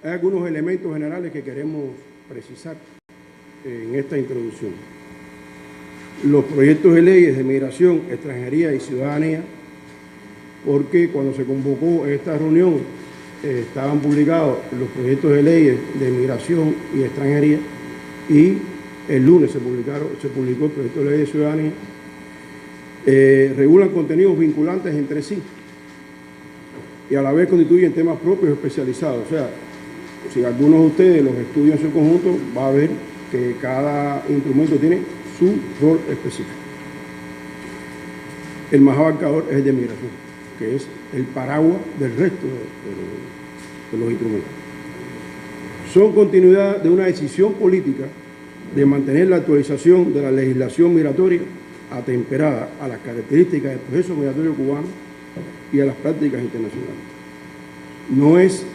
Hay algunos elementos generales que queremos precisar en esta introducción. Los proyectos de leyes de migración, extranjería y ciudadanía, porque cuando se convocó esta reunión estaban publicados los proyectos de leyes de migración y extranjería y el lunes se publicó el proyecto de ley de ciudadanía. Regulan contenidos vinculantes entre sí y a la vez constituyen temas propios especializados. O sea, si algunos de ustedes los estudian en su conjunto, va a ver que cada instrumento tiene su rol específico. El más abarcador es el de migración, que es el paraguas del resto de los instrumentos. Son continuidad de una decisión política de mantener la actualización de la legislación migratoria atemperada a las características del proceso migratorio cubano y a las prácticas internacionales. No es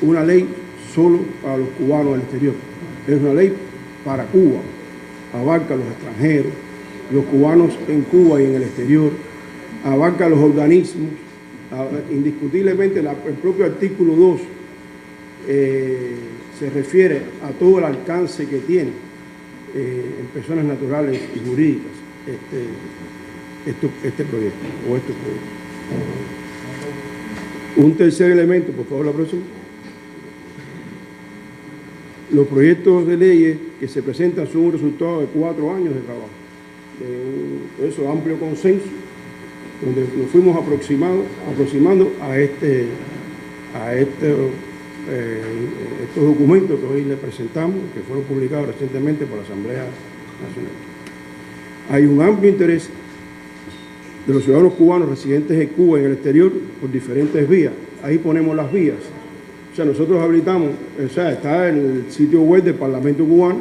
una ley solo para los cubanos del exterior, es una ley para Cuba, abarca a los extranjeros, los cubanos en Cuba y en el exterior, abarca a los organismos, indiscutiblemente el propio artículo 2 se refiere a todo el alcance que tiene en personas naturales y jurídicas este proyecto o estos proyectos. Un tercer elemento, por favor, la próxima. Los proyectos de leyes que se presentan son un resultado de 4 años de trabajo, de eso amplio consenso, donde nos fuimos aproximando a estos documentos que hoy les presentamos, que fueron publicados recientemente por la Asamblea Nacional. Hay un amplio interés de los ciudadanos cubanos residentes en Cuba y en el exterior por diferentes vías. Ahí ponemos las vías. O sea, nosotros habilitamos, está en el sitio web del Parlamento cubano,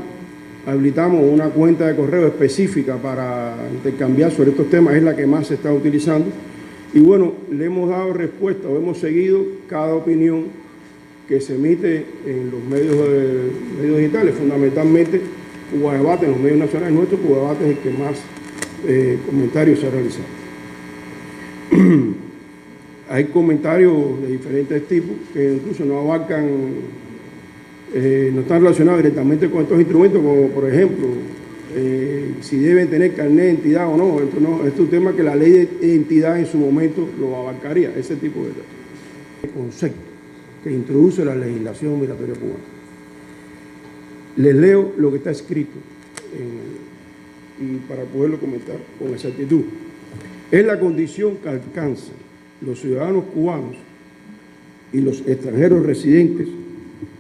habilitamos una cuenta de correo específica para intercambiar sobre estos temas, es la que más se está utilizando. Y bueno, le hemos dado respuesta o hemos seguido cada opinión que se emite en los medios digitales, fundamentalmente Cuba Debate, en los medios nacionales nuestros. Cuba Debate es el que más comentarios se ha realizado. Hay comentarios de diferentes tipos que incluso no abarcan, no están relacionados directamente con estos instrumentos, como por ejemplo, si deben tener carnet de identidad o no. Esto no, es un tema que la ley de identidad en su momento lo abarcaría, ese tipo de concepto que introduce la legislación migratoria cubana. Les leo lo que está escrito y para poderlo comentar con exactitud. Es la condición que alcanzan los ciudadanos cubanos y los extranjeros residentes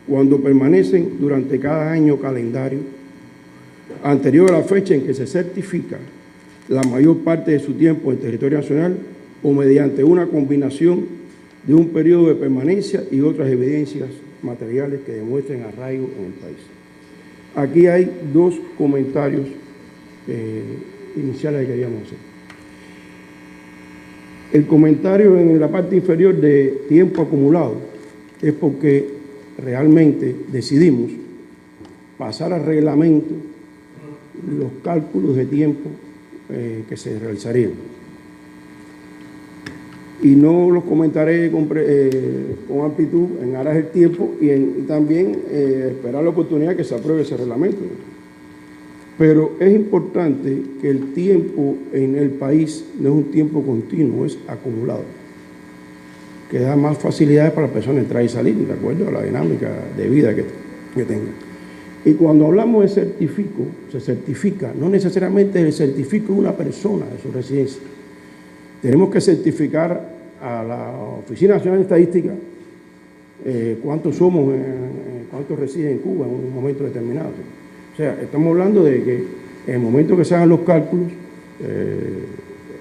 cuando permanecen durante cada año calendario anterior a la fecha en que se certifica la mayor parte de su tiempo en territorio nacional o mediante una combinación de un periodo de permanencia y otras evidencias materiales que demuestren arraigo en el país. Aquí hay 2 comentarios iniciales que queríamos hacer. El comentario en la parte inferior de tiempo acumulado es porque realmente decidimos pasar al reglamento los cálculos de tiempo que se realizarían. Y no los comentaré con amplitud en aras del tiempo y también esperar la oportunidad que se apruebe ese reglamento. Pero es importante que el tiempo en el país no es un tiempo continuo, es acumulado, que da más facilidades para las personas entrar y salir, de acuerdo a la dinámica de vida que tengan. Y cuando hablamos de certifico, se certifica, no necesariamente el certifico de una persona de su residencia. Tenemos que certificar a la Oficina Nacional de Estadística cuántos somos, cuántos residen en Cuba en un momento determinado. O sea, estamos hablando de que en el momento que se hagan los cálculos,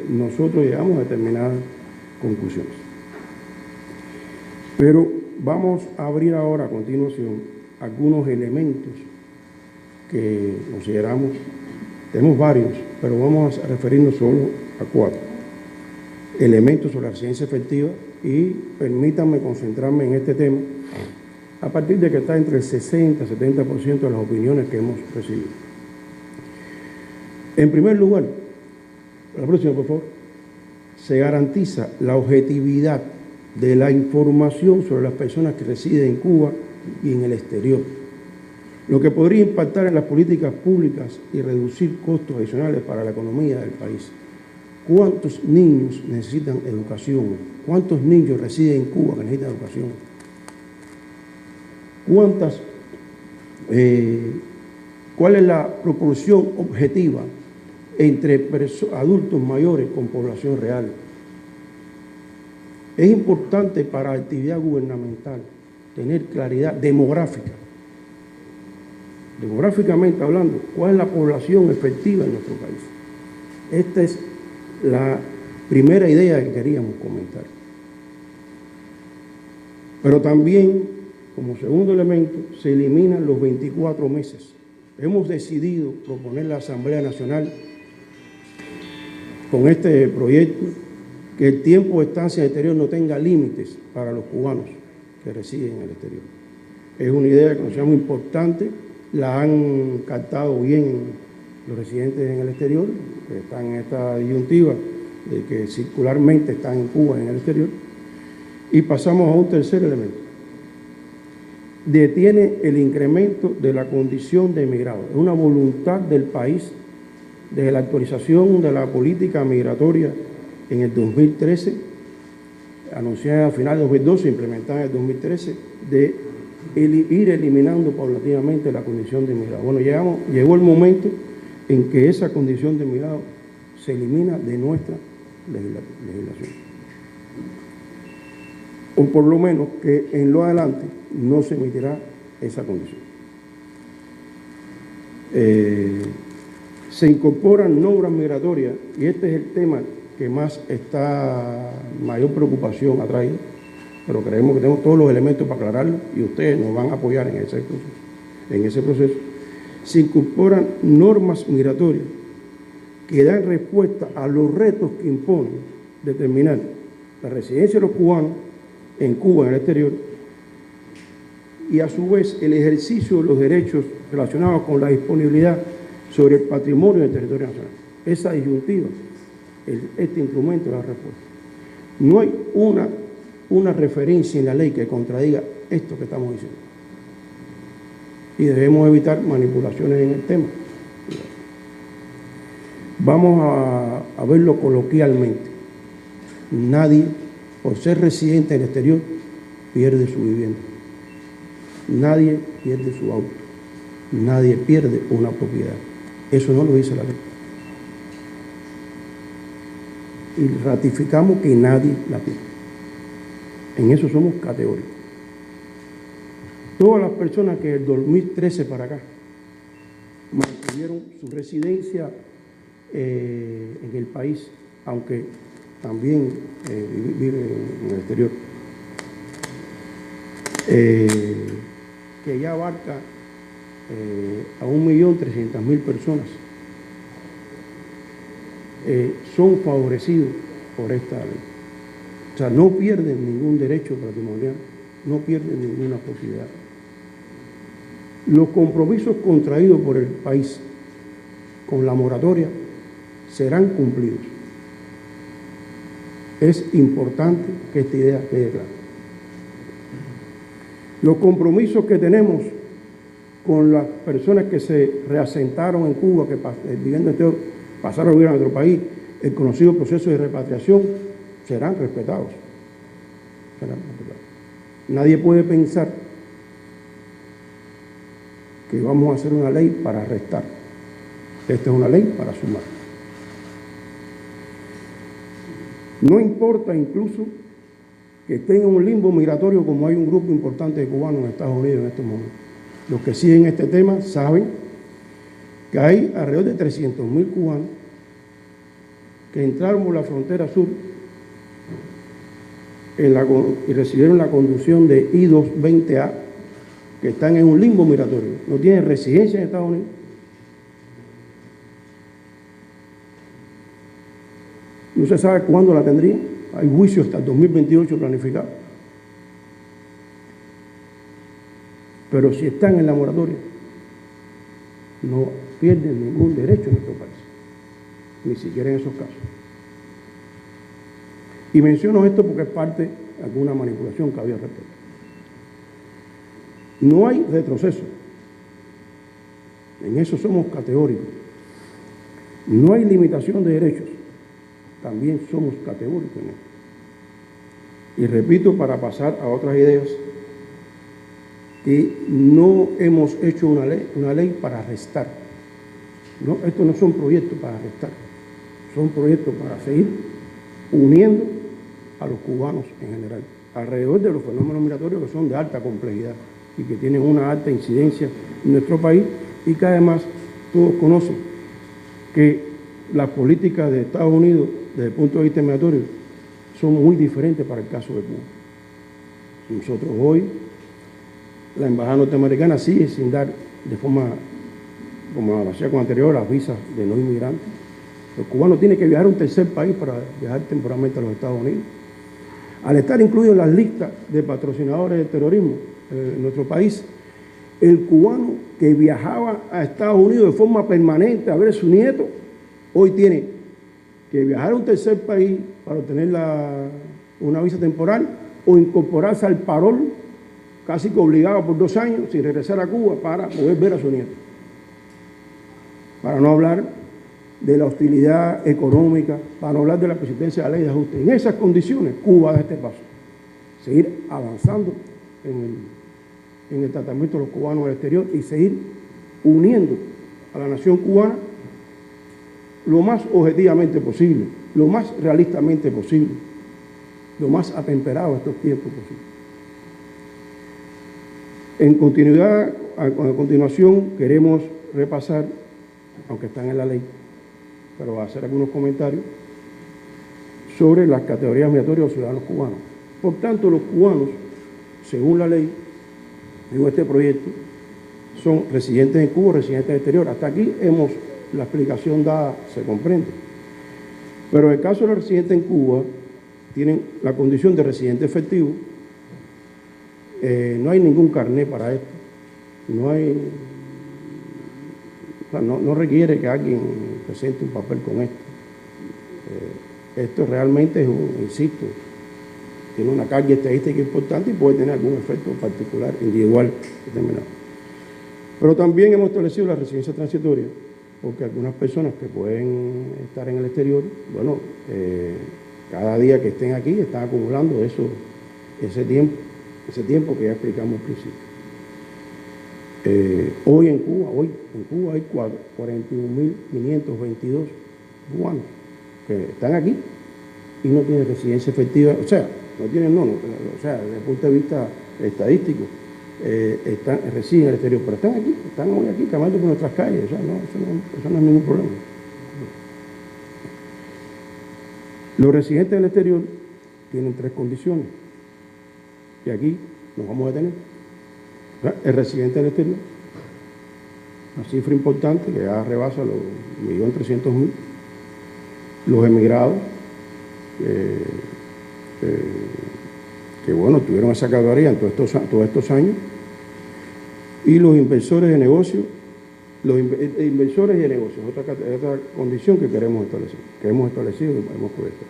nosotros llegamos a determinadas conclusiones. Pero vamos a abrir ahora a continuación algunos elementos que consideramos, tenemos varios, pero vamos a referirnos solo a 4 elementos sobre la residencia efectiva y permítanme concentrarme en este tema a partir de que está entre el 60 y 70% de las opiniones que hemos recibido. En primer lugar, la próxima, por favor, se garantiza la objetividad de la información sobre las personas que residen en Cuba y en el exterior, lo que podría impactar en las políticas públicas y reducir costos adicionales para la economía del país. ¿Cuántos niños necesitan educación? ¿Cuántos niños residen en Cuba que necesitan educación? ¿Cuál es la proporción objetiva entre adultos mayores con población real? Es importante para la actividad gubernamental tener claridad demográfica. Demográficamente hablando, ¿cuál es la población efectiva en nuestro país? Esta es la primera idea que queríamos comentar. Pero también, como segundo elemento, se eliminan los 24 meses. Hemos decidido proponer a la Asamblea Nacional con este proyecto que el tiempo de estancia en el exterior no tenga límites para los cubanos que residen en el exterior. Es una idea que consideramos importante, la han captado bien los residentes en el exterior, que están en esta disyuntiva de que circularmente están en Cuba en el exterior. Y pasamos a un tercer elemento. Detiene el incremento de la condición de emigrado. Es una voluntad del país desde la actualización de la política migratoria en el 2013, anunciada a finales de 2012, implementada en el 2013, de ir eliminando paulatinamente la condición de emigrado. Bueno, llegó el momento en que esa condición de emigrado se elimina de nuestra legislación. O por lo menos que en lo adelante no se emitirá esa condición. Se incorporan normas migratorias, y este es el tema que mayor preocupación ha traído, pero creemos que tenemos todos los elementos para aclararlo y ustedes nos van a apoyar en ese proceso. Se incorporan normas migratorias que dan respuesta a los retos que imponen determinar la residencia de los cubanos en Cuba, en el exterior, y a su vez el ejercicio de los derechos relacionados con la disponibilidad sobre el patrimonio del territorio nacional. Esa disyuntiva, este instrumento de la respuesta. No hay una referencia en la ley que contradiga esto que estamos diciendo. Y debemos evitar manipulaciones en el tema. Vamos a verlo coloquialmente. Nadie, por ser residente en el exterior, pierde su vivienda. Nadie pierde su auto. Nadie pierde una propiedad. Eso no lo dice la ley. Y ratificamos que nadie la pierde. En eso somos categóricos. Todas las personas que del 2013 para acá mantuvieron su residencia en el país, aunque también viven en el exterior, que ya abarca a 1.300.000 personas, son favorecidos por esta ley. O sea, no pierden ningún derecho patrimonial, no pierden ninguna propiedad. Los compromisos contraídos por el país con la moratoria serán cumplidos. Es importante que esta idea quede clara. Los compromisos que tenemos con las personas que se reasentaron en Cuba, que pasaron a vivir a nuestro país, el conocido proceso de repatriación, serán respetados. Nadie puede pensar que vamos a hacer una ley para restar. Esta es una ley para sumar. No importa incluso que estén en un limbo migratorio, como hay un grupo importante de cubanos en Estados Unidos en estos momentos. Los que siguen este tema saben que hay alrededor de 300.000 cubanos que entraron por la frontera sur y recibieron la conducción de I-220A, que están en un limbo migratorio, no tienen residencia en Estados Unidos. No se sabe cuándo la tendrían, hay juicio hasta el 2028 planificado. Pero si están en la moratoria, no pierden ningún derecho en nuestro país, ni siquiera en esos casos. Y menciono esto porque es parte alguna manipulación que había al respecto. No hay retroceso. En eso somos categóricos. No hay limitación de derechos. También somos categóricos en eso. Y repito, para pasar a otras ideas, que no hemos hecho una ley para arrestar. No, estos no son proyectos para arrestar, son proyectos para seguir uniendo a los cubanos en general, alrededor de los fenómenos migratorios que son de alta complejidad y que tienen una alta incidencia en nuestro país, y que además todos conocen que las políticas de Estados Unidos desde el punto de vista migratorio son muy diferentes para el caso de Cuba. Nosotros hoy, la embajada norteamericana sigue sin dar de forma, como lo hacía con anterior, las visas de no inmigrantes. Los cubanos tienen que viajar a un tercer país para viajar temporalmente a los Estados Unidos. Al estar incluidos en las listas de patrocinadores del terrorismo en nuestro país, el cubano que viajaba a Estados Unidos de forma permanente a ver a su nieto, hoy tiene que viajar a un tercer país para obtener una visa temporal o incorporarse al parol, casi que obligado por 2 años, sin regresar a Cuba para poder ver a su nieto. Para no hablar de la hostilidad económica, para no hablar de la persistencia de la ley de ajuste. En esas condiciones, Cuba da este paso. Seguir avanzando en el tratamiento de los cubanos al exterior y seguir uniendo a la nación cubana lo más objetivamente posible, lo más realistamente posible, lo más atemperado a estos tiempos posible. En continuidad, a continuación, queremos repasar, aunque están en la ley, pero voy a hacer algunos comentarios sobre las categorías migratorias de los ciudadanos cubanos. Por tanto, los cubanos, según la ley, según este proyecto, son residentes en Cuba, residentes en el exterior. Hasta aquí la explicación dada se comprende. Pero en el caso de los residentes en Cuba, tienen la condición de residente efectivo. No hay ningún carné para esto. No requiere que alguien presente un papel con esto. Esto realmente es insisto, tiene una carga estadística importante y puede tener algún efecto particular, individual, determinado. Pero también hemos establecido la residencia transitoria, porque algunas personas que pueden estar en el exterior, bueno, cada día que estén aquí están acumulando ese tiempo que ya explicamos al principio. Hoy en Cuba hay 41.522 cubanos que están aquí y no tienen residencia efectiva, o sea, desde el punto de vista estadístico, residen en el exterior, pero están aquí, están hoy aquí caminando por nuestras calles, o sea, eso no es ningún problema. Los residentes del exterior tienen 3 condiciones, y aquí nos vamos a detener. El residente del exterior, una cifra importante que ya rebasa los 1.300.000. Los emigrados, que bueno, tuvieron esa categoría en todos estos años, y los inversores de negocios, inversores y de negocios, otra condición que queremos establecer, que hemos establecido y hemos cubierto.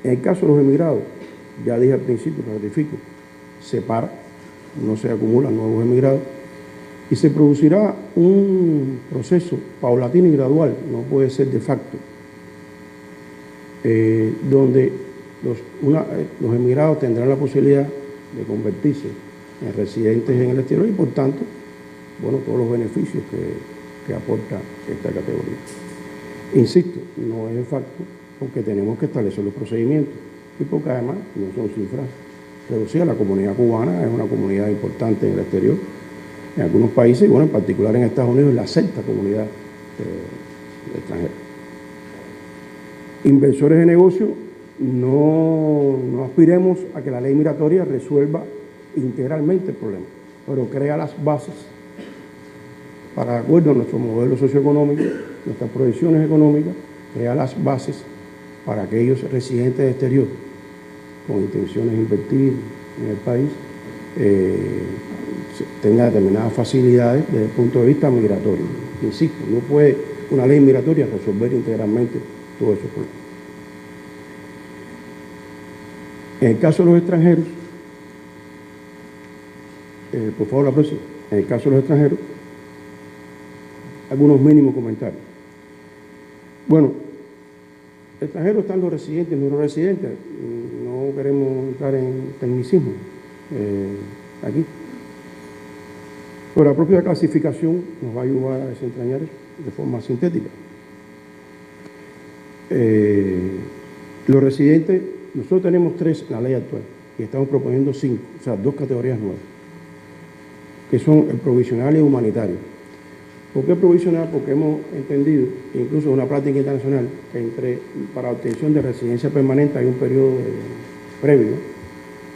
En el caso de los emigrados, ya dije al principio, ratifico, se para, no se acumulan nuevos emigrados, y se producirá un proceso paulatino y gradual, no puede ser de facto, donde los emigrados tendrán la posibilidad de convertirse en residentes en el exterior y, por tanto, bueno, todos los beneficios que aporta esta categoría. Insisto, no es de facto, porque tenemos que establecer los procedimientos y porque además no son cifras reducidas. La comunidad cubana es una comunidad importante en el exterior, en algunos países, y bueno, en particular en Estados Unidos, es la 6ª comunidad extranjera. Inversores de negocio, no aspiremos a que la ley migratoria resuelva integralmente el problema, pero crea las bases para, de acuerdo a nuestro modelo socioeconómico, nuestras proyecciones económicas, crea las bases para aquellos residentes del exterior con intenciones de invertir en el país tenga determinadas facilidades desde el punto de vista migratorio. Insisto, no puede una ley migratoria resolver integralmente todos esos problemas. En el caso de los extranjeros, por favor la próxima, en el caso de los extranjeros, algunos mínimos comentarios. Bueno, extranjeros están los residentes y los no residentes. No queremos entrar en tecnicismo aquí. Pero la propia clasificación nos va a ayudar a desentrañar eso de forma sintética. Los residentes, nosotros tenemos 3 en la ley actual y estamos proponiendo 5, o sea, 2 categorías nuevas, que son el provisional y el humanitario. ¿Por qué provisional? Porque hemos entendido, incluso en una práctica internacional, que para obtención de residencia permanente hay un periodo previo,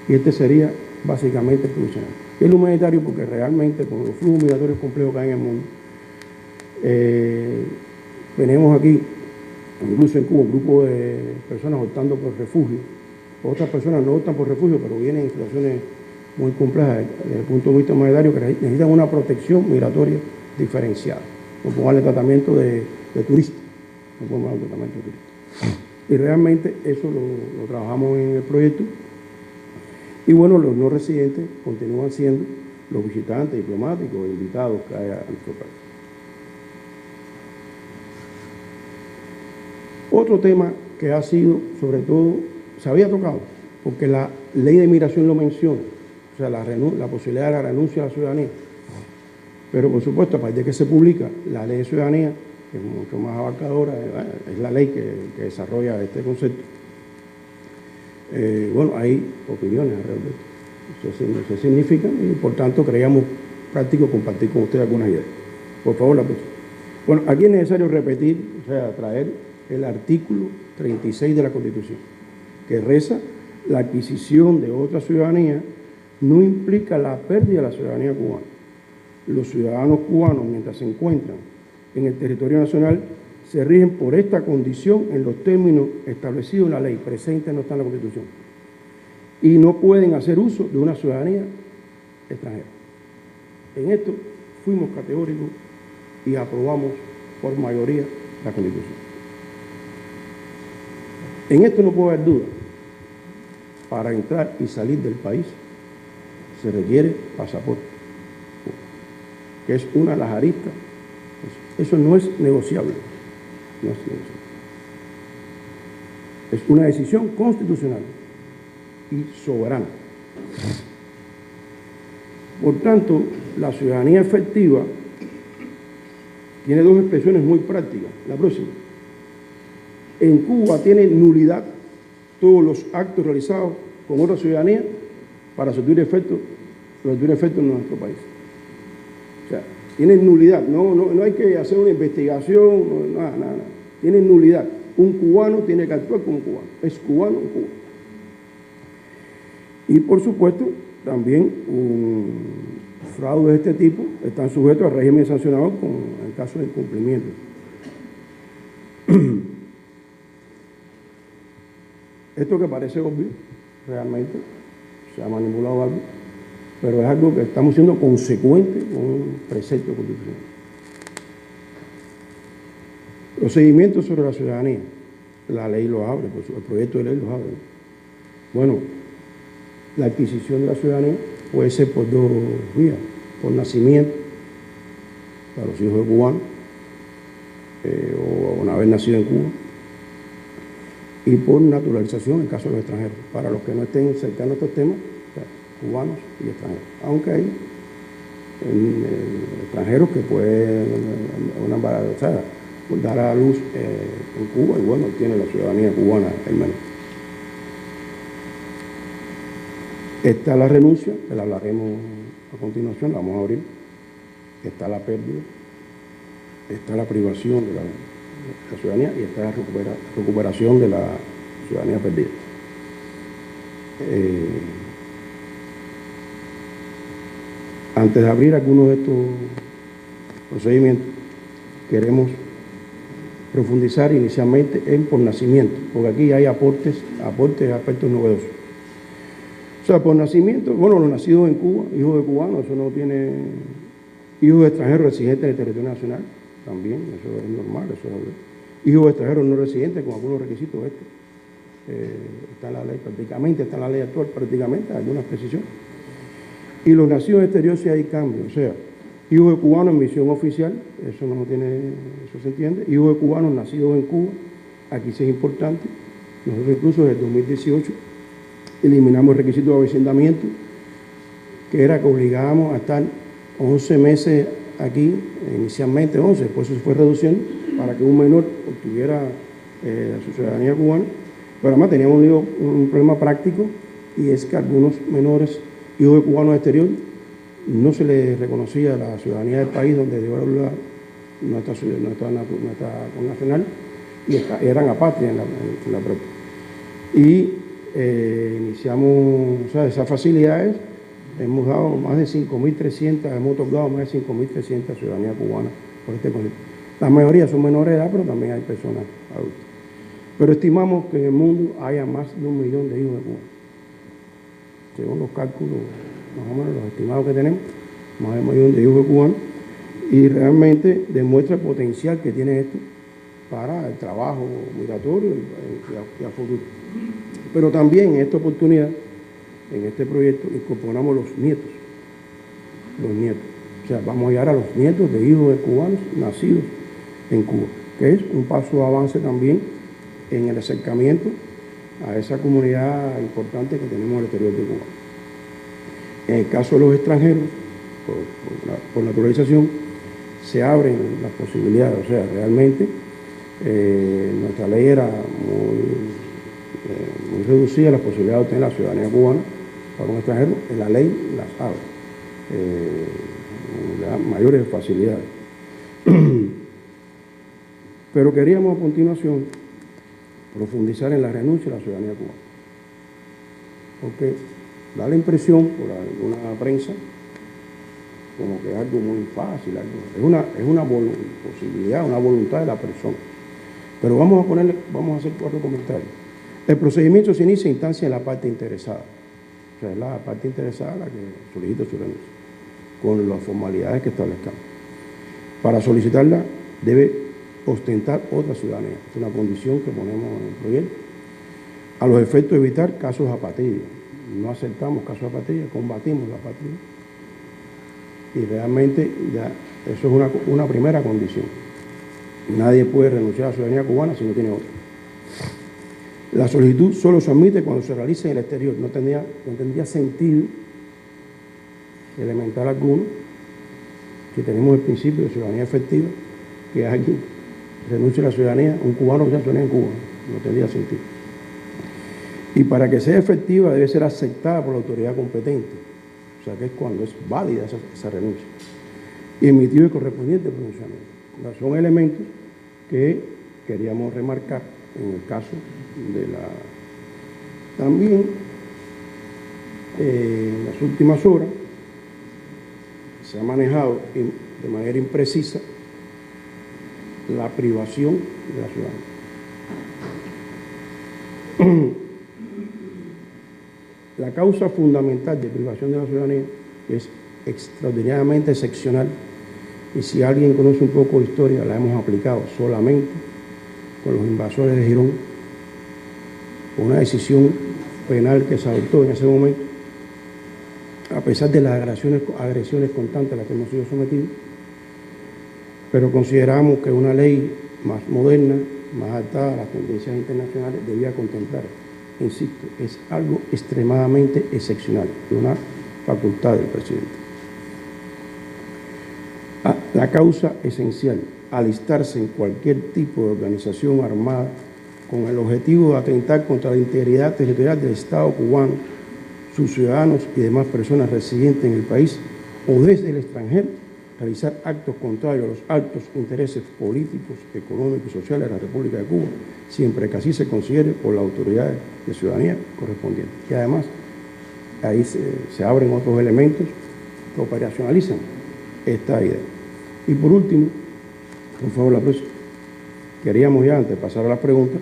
y este sería básicamente el provisional. Y el humanitario porque realmente con los flujos migratorios complejos que hay en el mundo, tenemos aquí, incluso en Cuba, un grupo de personas optando por refugio. Otras personas no optan por refugio, pero vienen en situaciones muy complejas desde el punto de vista humanitario que necesitan una protección migratoria diferenciada. No podemos darle tratamiento de turista. No podemos darle tratamiento de turista. Y realmente eso lo trabajamos en el proyecto. Y bueno, los no residentes continúan siendo los visitantes diplomáticos e invitados que hay a nuestro país. Otro tema que ha sido, sobre todo, se había tocado, porque la ley de migración lo menciona, o sea, la posibilidad de la renuncia a la ciudadanía. Pero, por supuesto, a partir de que se publica la ley de ciudadanía, que es mucho más abarcadora, es la ley que desarrolla este concepto. Bueno, hay opiniones alrededor de esto. Eso se significa y, por tanto, creíamos práctico compartir con ustedes algunas ideas. Por favor, la próxima. Bueno, aquí es necesario repetir, o sea, traer el artículo 36 de la Constitución, que reza: la adquisición de otra ciudadanía no implica la pérdida de la ciudadanía cubana. Los ciudadanos cubanos, mientras se encuentran en el territorio nacional, se rigen por esta condición en los términos establecidos en la ley, presente no está en la Constitución, y no pueden hacer uso de una ciudadanía extranjera. En esto fuimos categóricos y aprobamos por mayoría la Constitución. En esto no puede haber duda. Para entrar y salir del país se requiere pasaporte, que es una de las aristas. Eso no es negociable. No es negociable. Es una decisión constitucional y soberana. Por tanto, la ciudadanía efectiva tiene 2 expresiones muy prácticas. La próxima. En Cuba tiene nulidad todos los actos realizados con otra ciudadanía para surtir efecto en nuestro país. O sea, tienen nulidad. No hay que hacer una investigación, nada. Tienen nulidad. Un cubano tiene que actuar como cubano. Es cubano en Cuba. Y por supuesto, también un fraude de este tipo están sujetos al régimen sancionado en caso de incumplimiento. Esto que parece obvio, realmente, se ha manipulado algo, pero es algo que estamos siendo consecuentes con un precepto constitucional. Los seguimientos sobre la ciudadanía, la ley lo abre, el proyecto de ley lo abre. Bueno, la adquisición de la ciudadanía puede ser por 2 vías: por nacimiento, para los hijos de cubanos, o una vez nacido en Cuba, y por naturalización en caso de los extranjeros, para los que no estén cercanos a estos temas, o sea, cubanos y extranjeros. Aunque hay extranjeros que pueden dar a luz en Cuba y bueno, tiene la ciudadanía cubana al menos. Está la renuncia, que la hablaremos a continuación, la vamos a abrir. Está la pérdida, está la privación de la ciudadanía y está la recuperación de la ciudadanía perdida. Antes de abrir algunos de estos procedimientos, queremos profundizar inicialmente en por nacimiento, porque aquí hay aportes a aspectos novedosos. O sea, por nacimiento, bueno, los nacidos en Cuba, hijos de cubanos, eso no tiene, hijos de extranjeros residentes en el territorio nacional, también, eso es normal, eso es hijos de extranjeros no residentes con algunos requisitos está en la ley, prácticamente está en la ley actual, prácticamente, algunas precisiones. Y los nacidos en el exterior sí hay cambios, o sea, hijos de cubanos en misión oficial, eso no tiene, eso se entiende, hijos de cubanos nacidos en Cuba, aquí sí es importante. Nosotros incluso desde el 2018 eliminamos el requisito de avecindamiento, que era que obligábamos a estar 11 meses aquí, inicialmente 11, después se fue reduciendo para que un menor obtuviera su ciudadanía cubana, pero además teníamos un problema práctico, y es que a algunos menores, hijos de cubanos exterior, no se les reconocía la ciudadanía del país donde dio lugar nuestra nacional, y eran apátridas en la propia. Y iniciamos, o sea, esas facilidades, hemos dado más de 5.300, hemos otorgado más de 5.300 ciudadanías cubanas por este proyecto. La mayoría son menores de edad, pero también hay personas adultas. Pero estimamos que en el mundo haya más de 1 millón de hijos de Cuba. Según los cálculos, más o menos los estimados que tenemos, más de 1 millón de hijos de cubanos, y realmente demuestra el potencial que tiene esto para el trabajo migratorio y a futuro. Pero también en esta oportunidad, en este proyecto, incorporamos los nietos. O sea, vamos a llegar a los nietos de hijos de cubanos nacidos en Cuba, que es un paso de avance también en el acercamiento a esa comunidad importante que tenemos al exterior de Cuba. En el caso de los extranjeros, por naturalización, se abren las posibilidades. O sea, realmente nuestra ley era muy reducida, las posibilidades de obtener la ciudadanía cubana para un extranjero. En la ley las abre, mayores facilidades. Pero queríamos a continuación profundizar en la renuncia a la ciudadanía cubana, porque da la impresión por alguna prensa como que es algo muy fácil, es una posibilidad, una voluntad de la persona. Pero vamos a hacer 4 comentarios. El procedimiento se inicia en instancia de la parte interesada, o sea, es la parte interesada la que solicita su renuncia, con las formalidades que establezcamos. Para solicitarla debe ostentar otra ciudadanía, es una condición que ponemos en el proyecto, a los efectos de evitar casos de apatría. No aceptamos casos de apatría, combatimos la apatría, y realmente ya eso es una primera condición. Nadie puede renunciar a la ciudadanía cubana si no tiene otra. La solicitud solo se admite cuando se realiza en el exterior. No tendría sentido elemental alguno que tenemos el principio de ciudadanía efectiva, que alguien renuncie a la ciudadanía, un cubano que sea ciudadanía en Cuba. No tendría sentido. Y para que sea efectiva debe ser aceptada por la autoridad competente, o sea que es cuando es válida esa renuncia, y emitido el correspondiente pronunciamiento. Son elementos que queríamos remarcar en el caso de la... También en las últimas horas se ha manejado de manera imprecisa la privación de la ciudadanía. La causa fundamental de privación de la ciudadanía es extraordinariamente excepcional, y si alguien conoce un poco de historia, la hemos aplicado solamente con los invasores de Girón, con una decisión penal que se adoptó en ese momento, a pesar de las agresiones constantes a las que hemos sido sometidos, pero consideramos que una ley más moderna, más adaptada a las tendencias internacionales, debía contemplar. Insisto, es algo extremadamente excepcional, una facultad del presidente. La causa esencial, alistarse en cualquier tipo de organización armada con el objetivo de atentar contra la integridad territorial del Estado cubano, sus ciudadanos y demás personas residentes en el país o desde el extranjero, realizar actos contrarios a los altos intereses políticos, económicos y sociales de la República de Cuba, siempre que así se considere por las autoridades de ciudadanía correspondientes. Y además, ahí se abren otros elementos que operacionalizan esta idea. Y por último, por favor, la próxima, queríamos ya, antes de pasar a las preguntas,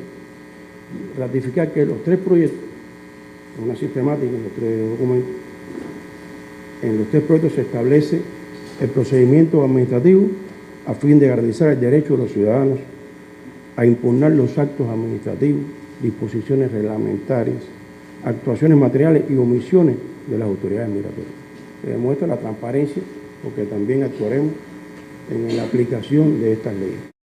ratificar que los 3 proyectos, una sistemática en los 3 documentos, en los 3 proyectos se establece el procedimiento administrativo a fin de garantizar el derecho de los ciudadanos a impugnar los actos administrativos disposiciones reglamentarias, actuaciones materiales y omisiones de las autoridades migratorias. Se demuestra la transparencia porque también actuaremos en la aplicación de estas leyes.